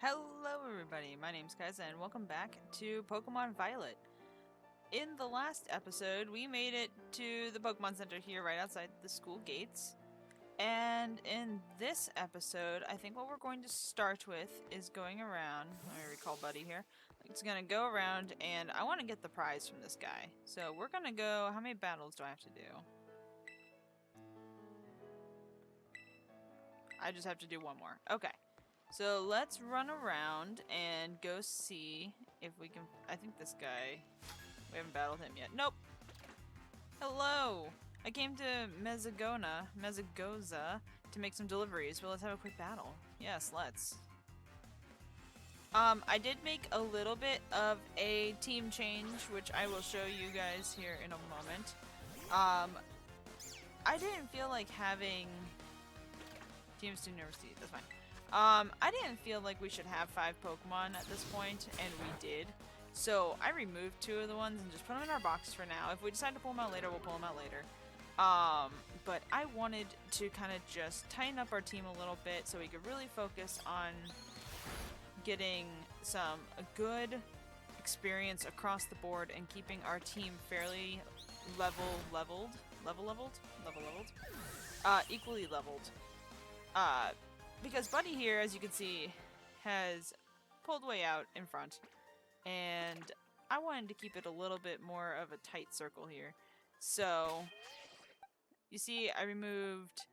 Hello everybody, my name's Kaiza and welcome back to Pokemon Violet. In the last episode, we made it to the Pokemon Center here right outside the school gates. And in this episode, I think what we're going to start with is going around. Let me recall Buddy here. It's going to go around and I want to get the prize from this guy. So we're going to go... How many battles do I have to do? I just have to do one more. Okay. So let's run around and go see if we can... I think this guy... We haven't battled him yet. Nope! Hello! I came to Mezagoza to make some deliveries, but let's have a quick battle. Yes, let's. I did make a little bit of a team change, which I will show you guys here in a moment. I didn't feel like having... Team student overseas, that's fine. I didn't feel like we should have 5 Pokemon at this point, and we did. So I removed 2 of the ones and just put them in our box for now. If we decide to pull them out later, we'll pull them out later. But I wanted to kind of just tighten up our team a little bit so we could really focus on getting some good experience across the board and keeping our team fairly equally leveled. Because Buddy here, as you can see, has pulled way out in front. And I wanted to keep it a little bit more of a tight circle here. So, you see, I removed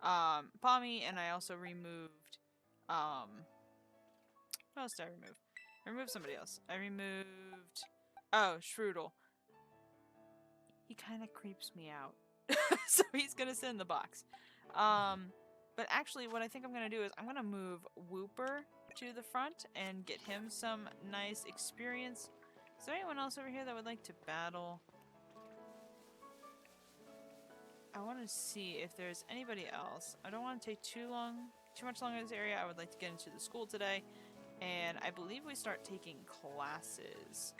Palmy, and I also removed... what else did I remove? I removed somebody else. I removed... Oh, Shroodle. He kind of creeps me out. So he's gonna sit in the box. But actually, what I think I'm going to do is I'm going to move Wooper to the front and get him some nice experience. Is there anyone else over here that would like to battle? I want to see if there's anybody else. I don't want to take too much longer in this area. I would like to get into the school today. And I believe we start taking classes.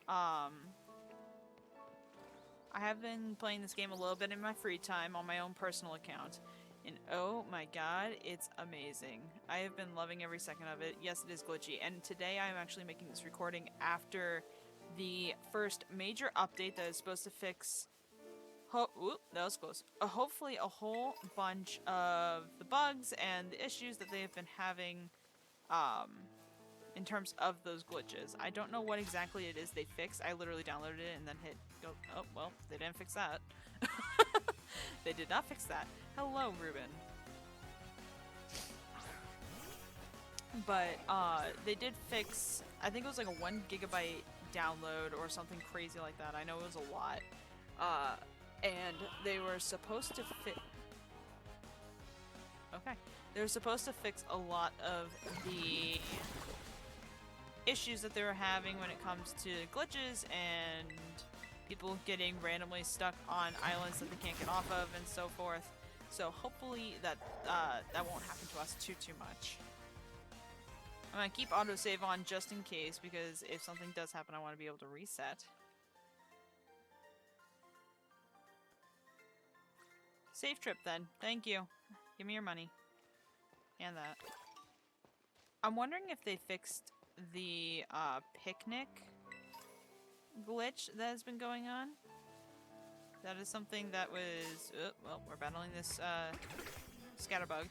I have been playing this game a little bit in my free time on my own personal account. And oh my god, it's amazing. I have been loving every second of it. Yes, it is glitchy. And today I'm actually making this recording after the first major update that is supposed to fix... Oop, that was close. Hopefully a whole bunch of the bugs and the issues that they have been having in terms of those glitches. I don't know what exactly it is they fixed. I literally downloaded it and then hit go. Oh, well, they didn't fix that. They did not fix that. Hello, Ruben. But, they did fix, I think it was like a 1 gigabyte download or something crazy like that. I know it was a lot. And they were supposed to Okay. They were supposed to fix a lot of the issues that they were having when it comes to glitches and people getting randomly stuck on islands that they can't get off of and so forth. So hopefully that that won't happen to us too much. I'm gonna keep autosave on just in case, because if something does happen I want to be able to reset. Safe trip then. Thank you. Give me your money. And that. I'm wondering if they fixed the picnic glitch that has been going on. That is something that was... well, we're battling this scatterbug.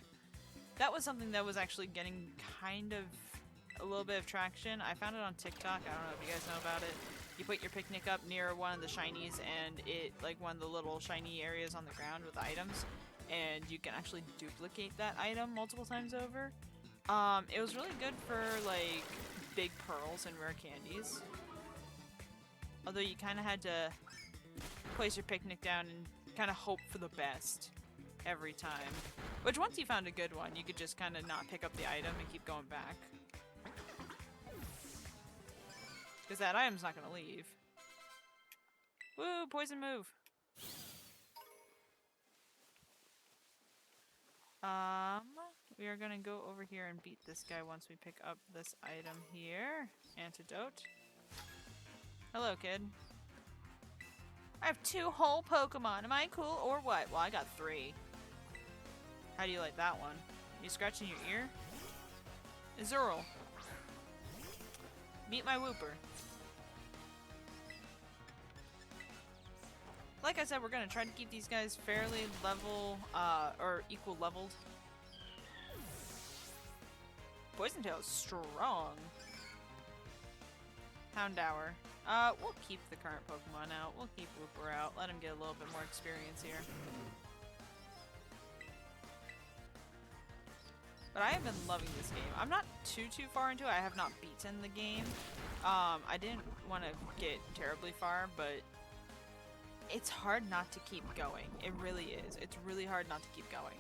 That was something that was actually getting kind of a little bit of traction. I found it on TikTok. I don't know if you guys know about it. You put your picnic up near one of the shinies and it, like one of the little shiny areas on the ground with items, and you can actually duplicate that item multiple times over. It was really good for like big pearls and rare candies. Although you kind of had to place your picnic down and kind of hope for the best every time. Which once you found a good one, you could just kind of not pick up the item and keep going back. Because that item's not going to leave. Woo! Poison move! We are going to go over here and beat this guy once we pick up this item here. Antidote. Hello, kid. I have 2 whole Pokemon. Am I cool or what? Well, I got 3. How do you like that one? You scratching your ear? Azurill. Meet my Wooper. Like I said, we're gonna try to keep these guys fairly level, or equal leveled. Poison Tail is strong. Houndour. We'll keep the current Pokemon out. We'll keep Wooper out. Let him get a little bit more experience here. But I have been loving this game. I'm not too far into it. I have not beaten the game. I didn't want to get terribly far, but it's hard not to keep going. It really is. It's really hard not to keep going.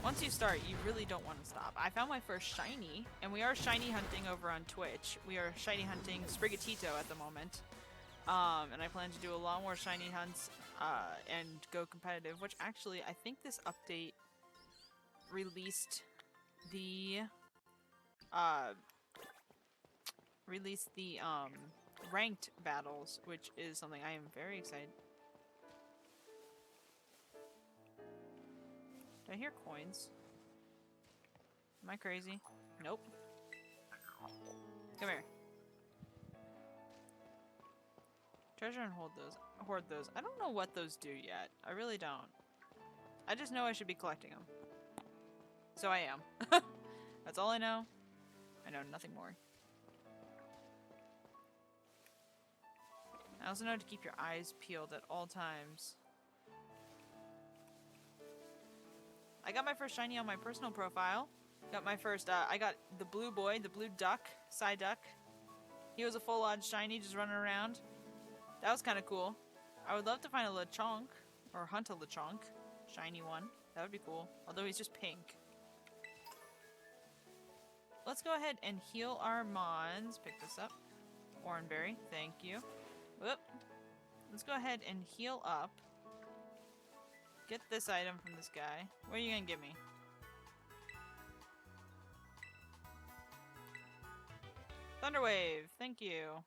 Once you start, you really don't want to stop. I found my first shiny, and we are shiny hunting over on Twitch. We are shiny hunting Sprigatito at the moment. And I plan to do a lot more shiny hunts and go competitive, which actually I think this update released the ranked battles, which is something I am very excited. Do I hear coins? Am I crazy? Nope. Come here. Treasure and hoard those. I don't know what those do yet. I really don't. I just know I should be collecting them. So I am. That's all I know. I know nothing more. I also know to keep your eyes peeled at all times. I got my first shiny on my personal profile. Got my first, I got the blue boy, the blue duck, Psyduck. He was a full odds shiny just running around. That was kind of cool. I would love to find a Lechonk, or hunt a Lechonk. Shiny one. That would be cool. Although he's just pink. Let's go ahead and heal our Mons. Pick this up. Oranberry, thank you. Whoop. Let's go ahead and heal up. Get this item from this guy. What are you gonna give me? Thunderwave, thank you.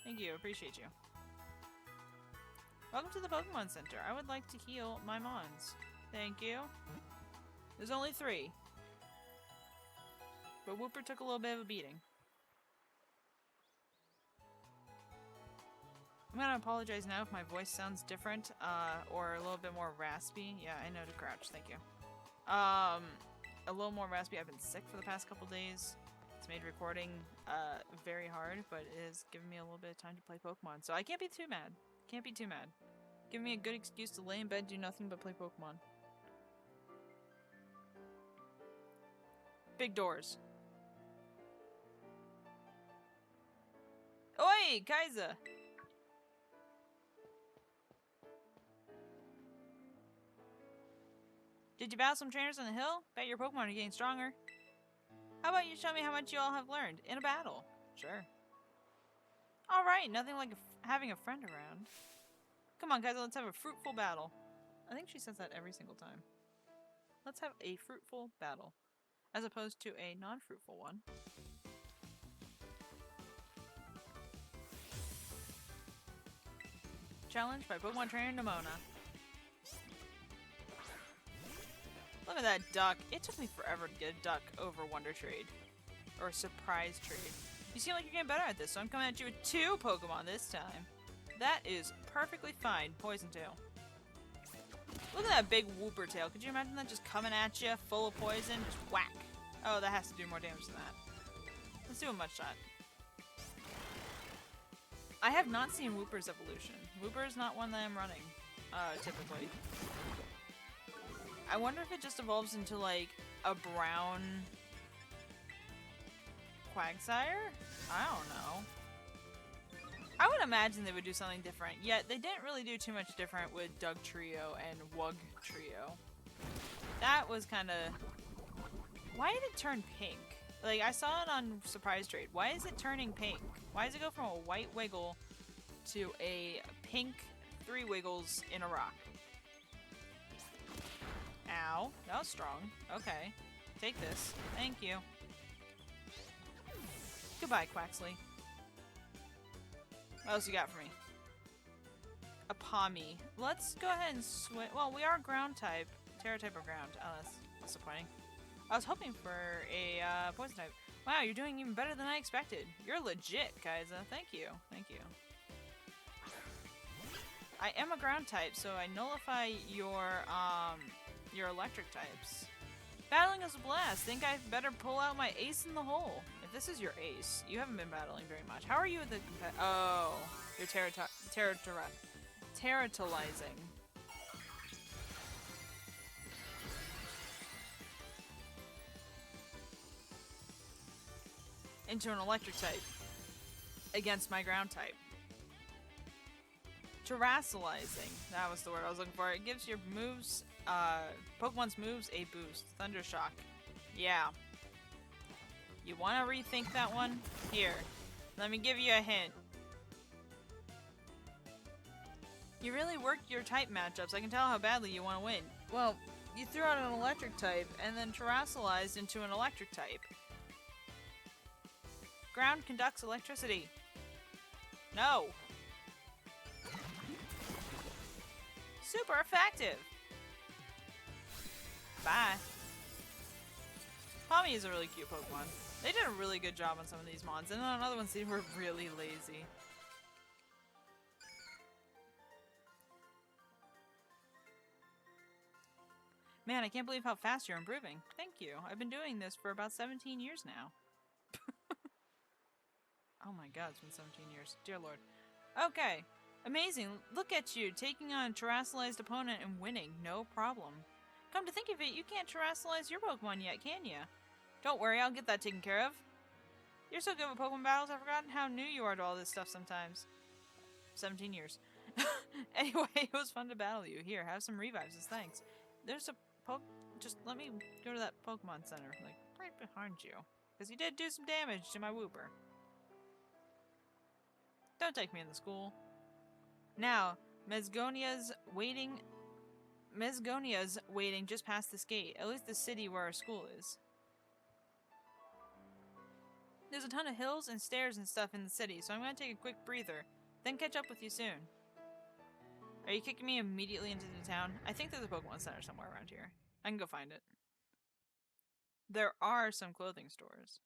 Thank you, appreciate you. Welcome to the Pokemon Center. I would like to heal my Mons. Thank you. There's only 3. But Wooper took a little bit of a beating. I'm gonna apologize now if my voice sounds different, or a little bit more raspy. Yeah, I know to crouch, thank you. A little more raspy. I've been sick for the past couple days. It's made recording very hard, but it has given me a little bit of time to play Pokemon. So I can't be too mad. Can't be too mad. Give me a good excuse to lay in bed, do nothing but play Pokemon. Big doors. Oi, Kaiser! Did you battle some trainers on the hill? Bet your Pokemon are getting stronger. How about you show me how much you all have learned in a battle? Sure. Alright, nothing like having a friend around. Come on, guys, let's have a fruitful battle. I think she says that every single time. Let's have a fruitful battle, as opposed to a non-fruitful one. Challenged by Pokemon trainer Nimona. Look at that duck. It took me forever to get a duck over Wonder Trade. Or Surprise Trade. You seem like you're getting better at this, so I'm coming at you with 2 Pokemon this time. That is perfectly fine, Poison Tail. Look at that big Wooper tail. Could you imagine that just coming at you, full of poison? Just whack. Oh, that has to do more damage than that. Let's do a Mud Shot. I have not seen Wooper's evolution. Wooper is not one that I'm running, typically. I wonder if it just evolves into, like, a brown Quagsire? I don't know. I would imagine they would do something different, yet they didn't really do too much different with Doug Trio and Wug Trio. That was kind of... Why did it turn pink? Like, I saw it on Surprise Trade. Why is it turning pink? Why does it go from a white Wiggle to a pink 3 Wiggles in a rock? Ow. That was strong. Okay. Take this. Thank you. Goodbye, Quaxley. What else you got for me? a Pommy. Let's go ahead and switch. Well, we are ground type. Tera type or ground. Oh, that's disappointing. I was hoping for a poison type. Wow, you're doing even better than I expected. You're legit, Kaiza. Thank you. Thank you. I am a ground type, so I nullify your electric types. Battling is a blast. Think I better pull out my ace in the hole. If this is your ace, you haven't been battling very much. How are you with the oh, you're terratalizing. Into an electric type against my ground type. Terrassalizing. That was the word I was looking for. It gives your moves, Pokemon's moves a boost. Thundershock. Yeah. You want to rethink that one? Here. Let me give you a hint. You really worked your type matchups. I can tell how badly you want to win. Well, you threw out an electric type and then terrassalized into an electric type. Ground conducts electricity. No. Super effective. Bye. Pommy is a really cute Pokemon. They did a really good job on some of these mons, and on other ones they were really lazy. Man, I can't believe how fast you're improving. Thank you. I've been doing this for about 17 years now. Oh my god, it's been 17 years. Dear lord. Okay. Amazing. Look at you, taking on a terrassalized opponent and winning. No problem. Come to think of it, you can't terrassalize your Pokemon yet, can ya? Don't worry, I'll get that taken care of. You're so good with Pokemon battles, I've forgotten how new you are to all this stuff sometimes. 17 years. Anyway, it was fun to battle you. Here, have some revives as thanks. There's a just let me go to that Pokemon Center, like, right behind you. Because you did do some damage to my Wooper. Don't take me in the school. Now, Mesgonia's waiting just past this gate. At least the city where our school is. There's a ton of hills and stairs and stuff in the city, so I'm gonna take a quick breather. Then catch up with you soon. Are you kicking me immediately into the town? I think there's a Pokemon Center somewhere around here. I can go find it. There are some clothing stores.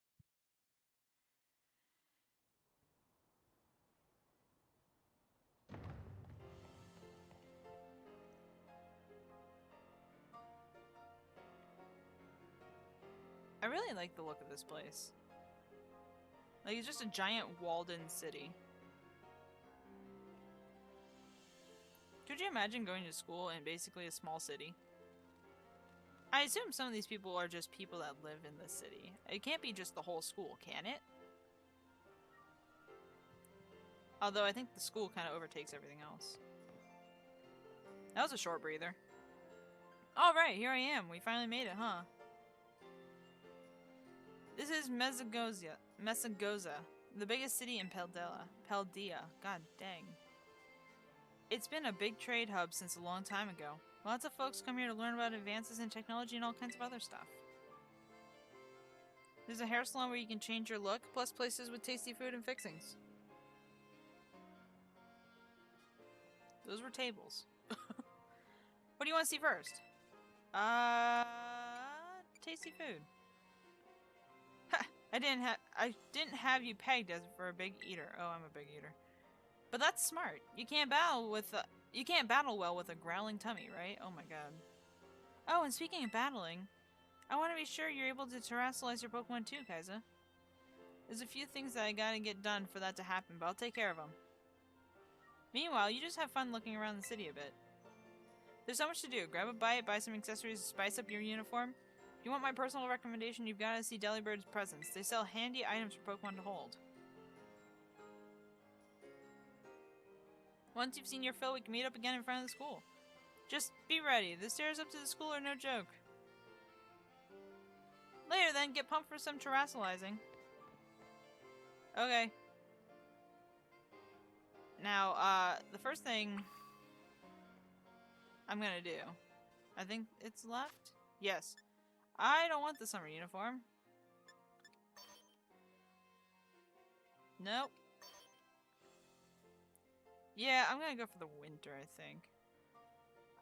I really like the look of this place. Like, it's just a giant walled-in city. Could you imagine going to school in basically a small city? I assume some of these people are just people that live in the city. It can't be just the whole school, can it? Although I think the school kind of overtakes everything else. That was a short breather. Alright, here I am. We finally made it, huh? This is Mesagoza, the biggest city in Paldea. God dang. It's been a big trade hub since a long time ago. Lots of folks come here to learn about advances in technology and all kinds of other stuff. There's a hair salon where you can change your look, plus places with tasty food and fixings. Those were tables. What do you want to see first? Tasty food. Ha! I didn't have you pegged as for a big eater. Oh, I'm a big eater. But that's smart. You can't battle well with a growling tummy, right? Oh my god. Oh, and speaking of battling, I want to be sure you're able to terrassalize your Pokemon too, Kaiza. There's a few things that I gotta get done for that to happen, but I'll take care of them. Meanwhile, you just have fun looking around the city a bit. There's so much to do. Grab a bite, buy some accessories to spice up your uniform. If you want my personal recommendation, you've got to see Delibird's presents. They sell handy items for Pokemon to hold. Once you've seen your fill, we can meet up again in front of the school. Just be ready. The stairs up to the school are no joke. Later then, get pumped for some terrassalizing. Okay. Now, the first thing I'm gonna do, I think it's left? Yes. I don't want the summer uniform. Nope. Yeah, I'm gonna go for the winter, I think.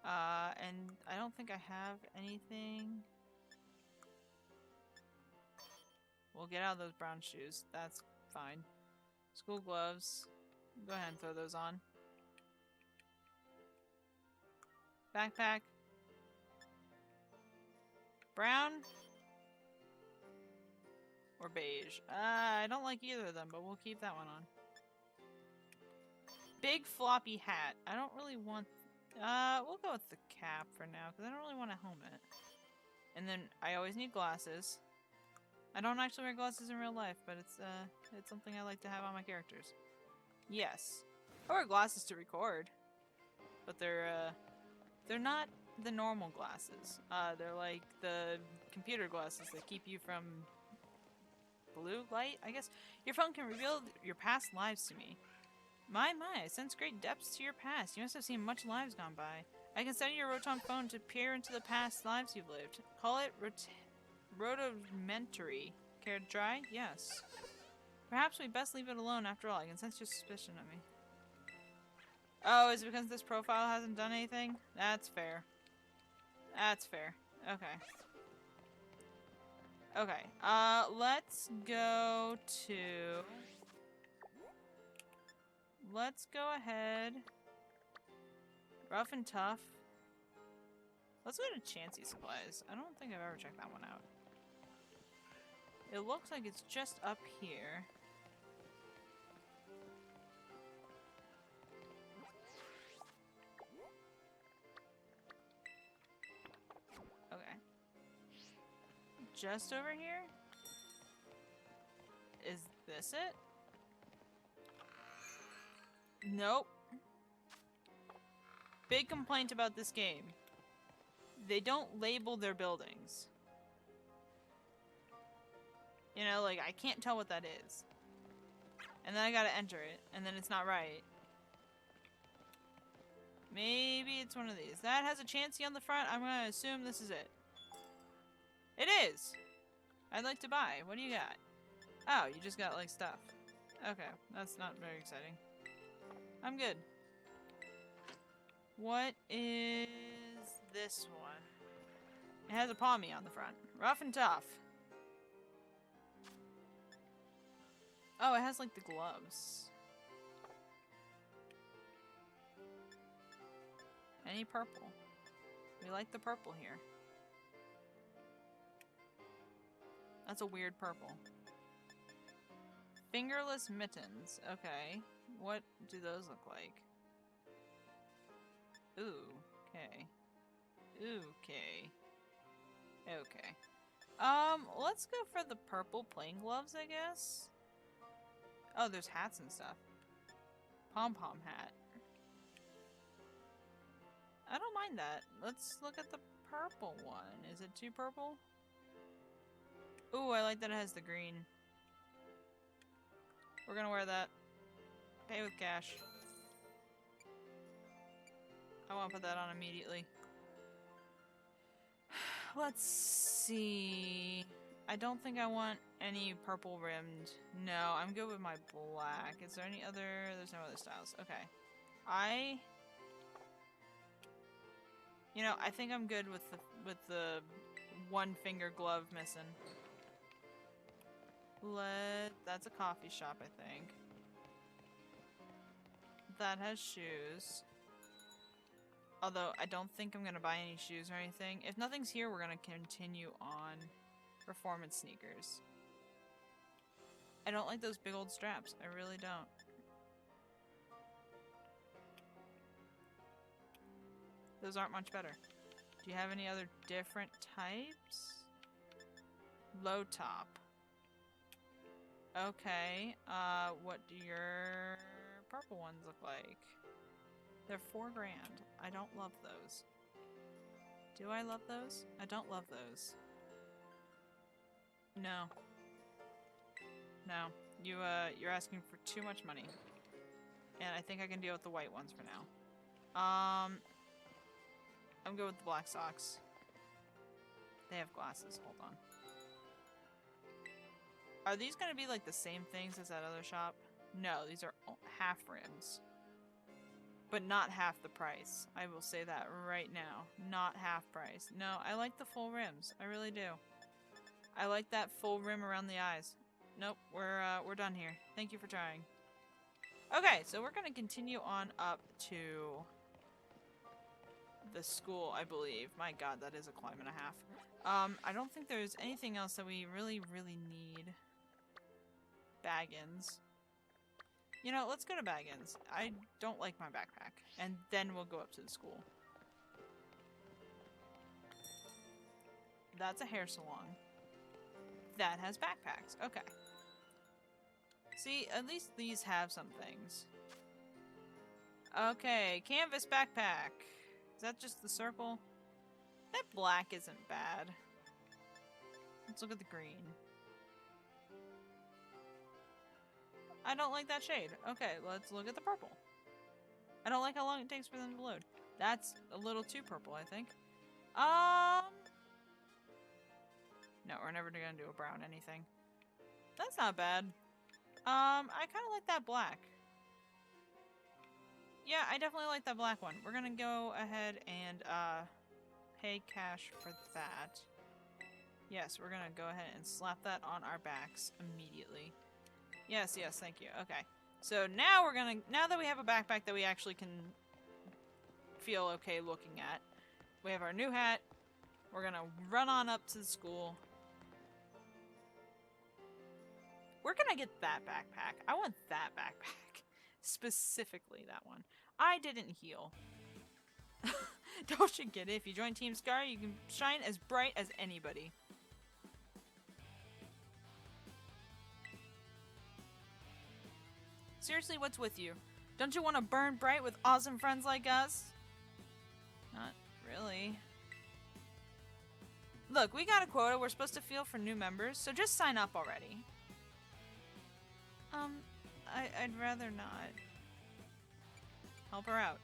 And I don't think I have anything. We'll get out of those brown shoes. That's fine. School gloves. Go ahead and throw those on. Backpack. Brown. Or beige. I don't like either of them, but we'll keep that one on. Big floppy hat. I don't really want... we'll go with the cap for now, because I don't really want a helmet. And then I always need glasses. I don't actually wear glasses in real life, but it's something I like to have on my characters. Yes. I wear glasses to record. But they're not the normal glasses. They're like the computer glasses that keep you from blue light, I guess. Your phone can reveal your past lives to me. My, I sense great depths to your past. You must have seen much lives gone by. I can study your Rotom phone to peer into the past lives you've lived. Call it rudimentary. Care to try? Yes. Perhaps we best leave it alone after all. I can sense your suspicion of me. Oh, is it because this profile hasn't done anything? That's fair. That's fair. Okay. Okay. Let's go to... Let's go ahead. Rough and tough. Let's go to Chansey Supplies. I don't think I've ever checked that one out. It looks like it's just up here. Okay. Just over here? Is this it? Nope. Big complaint about this game. They don't label their buildings. You know, like, I can't tell what that is. And then I gotta enter it, and then it's not right. Maybe it's one of these. That has a Chansey on the front. I'm gonna assume this is it. It is! I'd like to buy. What do you got? Oh, you just got, like, stuff. Okay, that's not very exciting. I'm good. What is this one? It has a Palmy on the front. Rough and tough. Oh, it has like the gloves. Any purple? We like the purple here. That's a weird purple. Fingerless mittens. Okay. What do those look like? Ooh. Okay. Okay. Okay. Let's go for the purple plain gloves, I guess. Oh, there's hats and stuff. Pom-pom hat. I don't mind that. Let's look at the purple one. Is it too purple? Ooh, I like that it has the green. We're gonna wear that. Pay with cash. I want to put that on immediately. Let's see. I don't think I want any purple rimmed. No, I'm good with my black. Is there any other... There's no other styles. Okay. You know, I think I'm good with the one finger glove missing. That's a coffee shop, I think. That has shoes. Although, I don't think I'm gonna buy any shoes or anything. If nothing's here, we're gonna continue on performance sneakers. I don't like those big old straps. I really don't. Those aren't much better. Do you have any other different types? Low top. Okay. What do your purple ones look like? They're $4 grand. I don't love those. Do I love those? I don't love those. No. No. You're asking for too much money. And I think I can deal with the white ones for now. I'm good with the black socks. They have glasses. Hold on. Are these gonna be like the same things as that other shop? No, these are half rims. But not half the price. I will say that right now. Not half price. No, I like the full rims. I really do. I like that full rim around the eyes. Nope, we're done here. Thank you for trying. Okay, so we're gonna continue on up to the school, I believe. My god, that is a climb and a half. I don't think there's anything else that we really need. Baggins. You know, let's go to Baggins. I don't like my backpack. And then we'll go up to the school. That's a hair salon. That has backpacks. Okay. See, at least these have some things. Okay, canvas backpack. Is that just the circle? That black isn't bad. Let's look at the green. I don't like that shade. Okay, let's look at the purple. I don't like how long it takes for them to load. That's a little too purple, I think. No, we're never gonna do a brown anything. That's not bad. I kind of like that black. Yeah, I definitely like that black one. We're gonna go ahead and, pay cash for that. Yes, we're gonna go ahead and slap that on our backs immediately. Yes, thank you. Okay. So now we're gonna, now that we have a backpack that we actually can feel okay looking at, we have our new hat. We're gonna run on up to the school. We're gonna get that backpack. I want that backpack. Specifically that one. I didn't heal. Don't you get it? If you join Team Scar, you can shine as bright as anybody. Seriously, what's with you? Don't you want to burn bright with awesome friends like us? Not really. Look, we got a quota we're supposed to fill for new members, so just sign up already. I'd rather not. Help her out.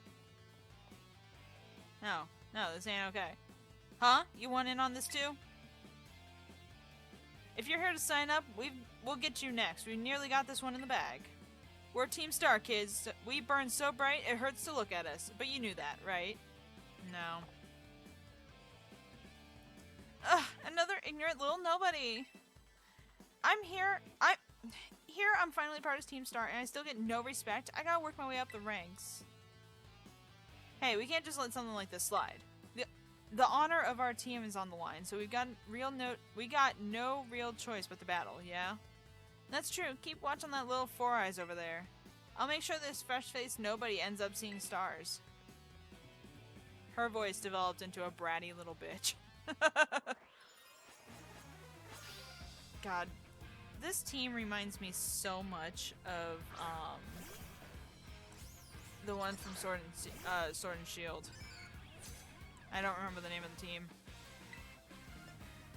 No, this ain't okay. Huh? You want in on this too? If you're here to sign up, we'll get you next. We nearly got this one in the bag. We're Team Star, kids. We burn so bright, it hurts to look at us. But you knew that, right? No. Ugh, another ignorant little nobody. I'm finally part of Team Star, and I still get no respect. I gotta work my way up the ranks. Hey, we can't just let something like this slide. The honor of our team is on the line, so we got no real choice but to battle, yeah? That's true. Keep watching that little Four Eyes over there. I'll make sure this fresh-faced nobody ends up seeing stars. Her voice developed into a bratty little bitch. God. This team reminds me so much of, the one from Sword and Shield. I don't remember the name of the team.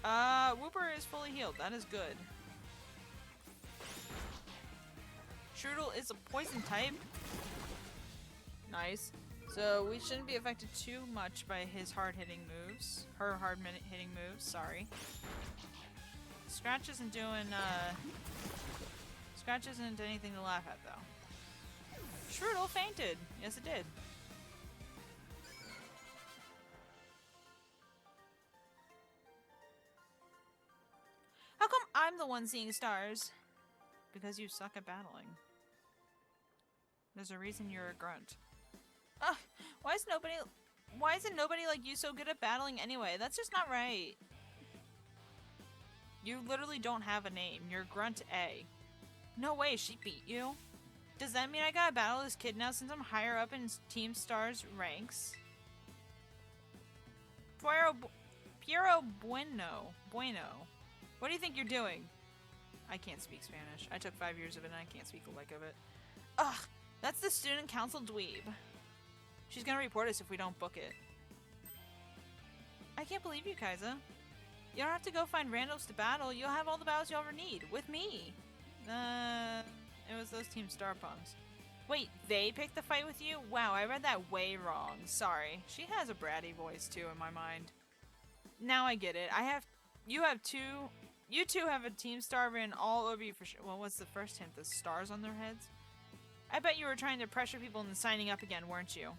Wooper is fully healed. That is good. Strudel is a poison type. Nice. So we shouldn't be affected too much by his hard-hitting moves. Her hard-hitting moves, sorry. Scratch isn't doing, Scratch isn't anything to laugh at, though. Strudel fainted. Yes, it did. How come I'm the one seeing stars? Because you suck at battling. There's a reason you're a grunt. Ugh, why isn't nobody like you so good at battling anyway? That's just not right. You literally don't have a name. You're Grunt A. No way, she beat you. Does that mean I gotta battle this kid now since I'm higher up in Team Star's ranks? Piero Bueno. What do you think you're doing? I can't speak Spanish. I took 5 years of it and I can't speak a lick of it. Ugh, that's the student council dweeb. She's gonna report us if we don't book it. I can't believe you, Kaiza. You don't have to go find randos to battle. You'll have all the battles you'll ever need. With me. It was those Team Star punks. Wait, they picked the fight with you? Wow, I read that way wrong. Sorry. She has a bratty voice too in my mind. Now I get it. You two have a Team Star written all over you for sure. Well, what's the first hint? The stars on their heads? I bet you were trying to pressure people into signing up again, weren't you?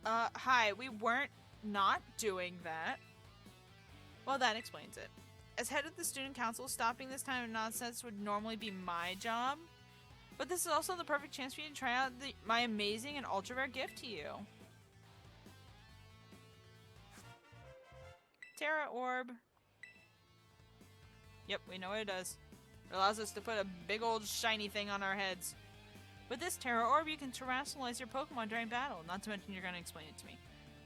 Hi, we weren't not doing that. Well, that explains it. As head of the student council, stopping this kind of nonsense would normally be my job. But this is also the perfect chance for you to try out my amazing and ultra rare gift to you. Tera Orb. Yep, we know what it does. It allows us to put a big old shiny thing on our heads. With this Tera Orb, you can terrestrialize your Pokemon during battle. Not to mention you're going to explain it to me.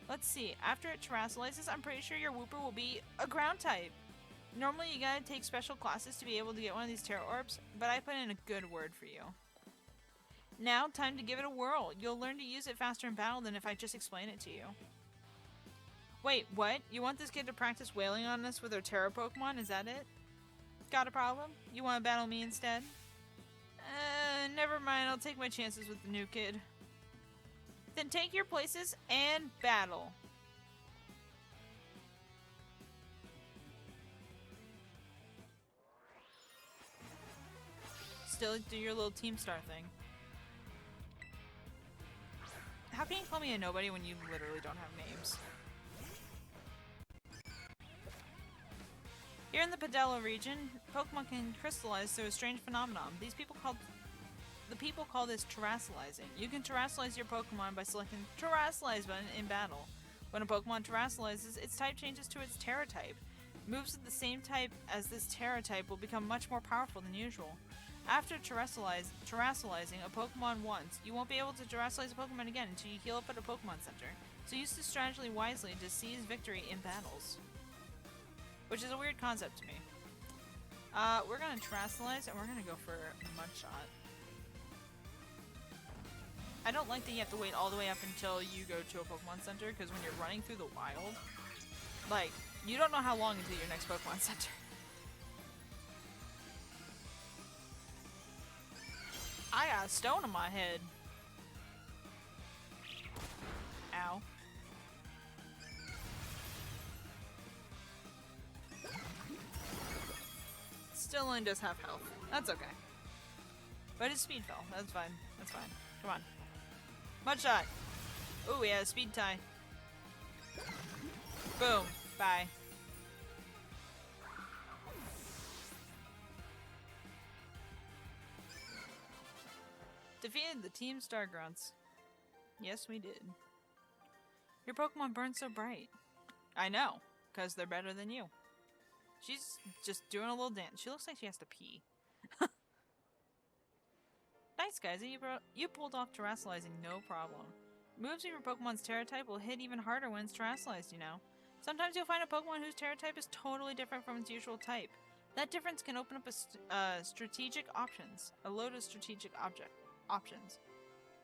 Let's see. After it terrestrializes, I'm pretty sure your Wooper will be a ground type. Normally, you gotta take special classes to be able to get one of these Tera Orbs, but I put in a good word for you. Now, time to give it a whirl. You'll learn to use it faster in battle than if I just explain it to you. Wait, what? You want this kid to practice wailing on us with her Tera Pokemon? Is that it? Got a problem? You want to battle me instead? Never mind. I'll take my chances with the new kid. Then take your places and battle. Still do your little Team Star thing. How can you call me a nobody when you literally don't have names? Here in the Padella region, Pokemon can crystallize through a strange phenomenon. The people call this terrestrializing. You can terrestrialize your Pokemon by selecting the Terrestrialize button in battle. When a Pokemon terrestrializes, its type changes to its Tera type. Moves of the same type as this Tera type will become much more powerful than usual. After terrestrializing a Pokemon once, you won't be able to terrestrialize a Pokemon again until you heal up at a Pokemon Center. So use this strategy wisely to seize victory in battles. Which is a weird concept to me. We're gonna terrestrialize and we're gonna go for Mudshot. I don't like that you have to wait all the way up until you go to a Pokemon Center, because when you're running through the wild, like, you don't know how long until your next Pokemon Center. I got a stone on my head. Ow. Still only does half health. That's okay. But his speed fell. That's fine. That's fine. Come on. Mudshot! Ooh, we had a speed tie. Boom. Bye. Defeated the Team Star Grunts. Yes, we did. Your Pokemon burn so bright. I know, because they're better than you. She's just doing a little dance. She looks like she has to pee. Nice, guys. You pulled off terrestrializing, no problem. Moves of your Pokemon's Tera type will hit even harder when it's terrestrialized, you know. Sometimes you'll find a Pokemon whose Tera type is totally different from its usual type. That difference can open up strategic options. A load of strategic options.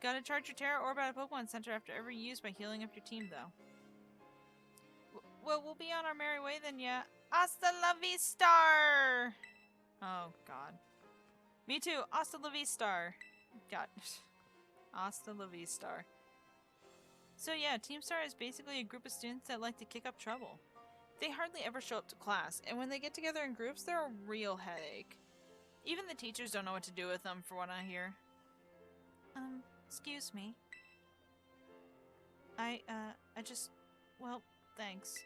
Gotta charge your Tera Orb at a Pokemon Center after every use by healing up your team, though. Well, we'll be on our merry way then, yeah. Hasta la vista! Oh, God. Me too. Hasta la vista. God. Hasta la vista. So yeah, Team Star is basically a group of students that like to kick up trouble. They hardly ever show up to class, and when they get together in groups, they're a real headache. Even the teachers don't know what to do with them, for what I hear. Excuse me. I just... Well, thanks.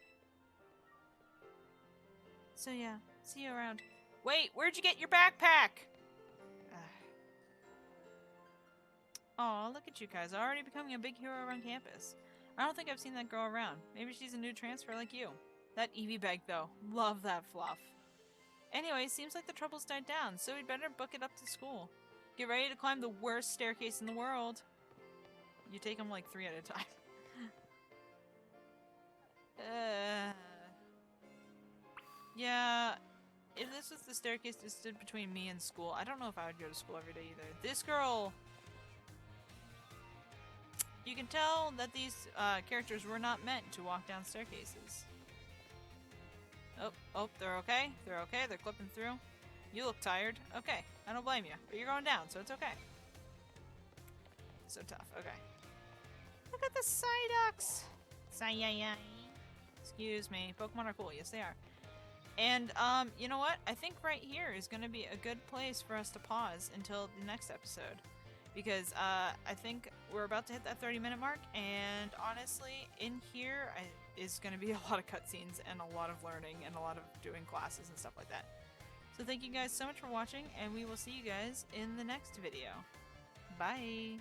So yeah, see you around. Wait, where'd you get your backpack? Aw, look at you guys, already becoming a big hero around campus. I don't think I've seen that girl around. Maybe she's a new transfer like you. That Eevee bag, though. Love that fluff. Anyway, seems like the trouble's died down, so we'd better book it up to school. Get ready to climb the worst staircase in the world. You take them like 3 at a time. Yeah, if this was the staircase that stood between me and school, I don't know if I would go to school every day either. This girl... You can tell that these characters were not meant to walk down staircases. Oh, they're okay. They're okay. They're clipping through. You look tired. Okay, I don't blame you. But you're going down, so it's okay. So tough. Okay. Look at the Psyducks! Psy-yi-yi. Excuse me. Pokemon are cool. Yes, they are. And, you know what? I think right here is going to be a good place for us to pause until the next episode. because I think we're about to hit that 30-minute mark, and honestly, in here is going to be a lot of cutscenes and a lot of learning and a lot of doing classes and stuff like that. So thank you guys so much for watching, and we will see you guys in the next video. Bye!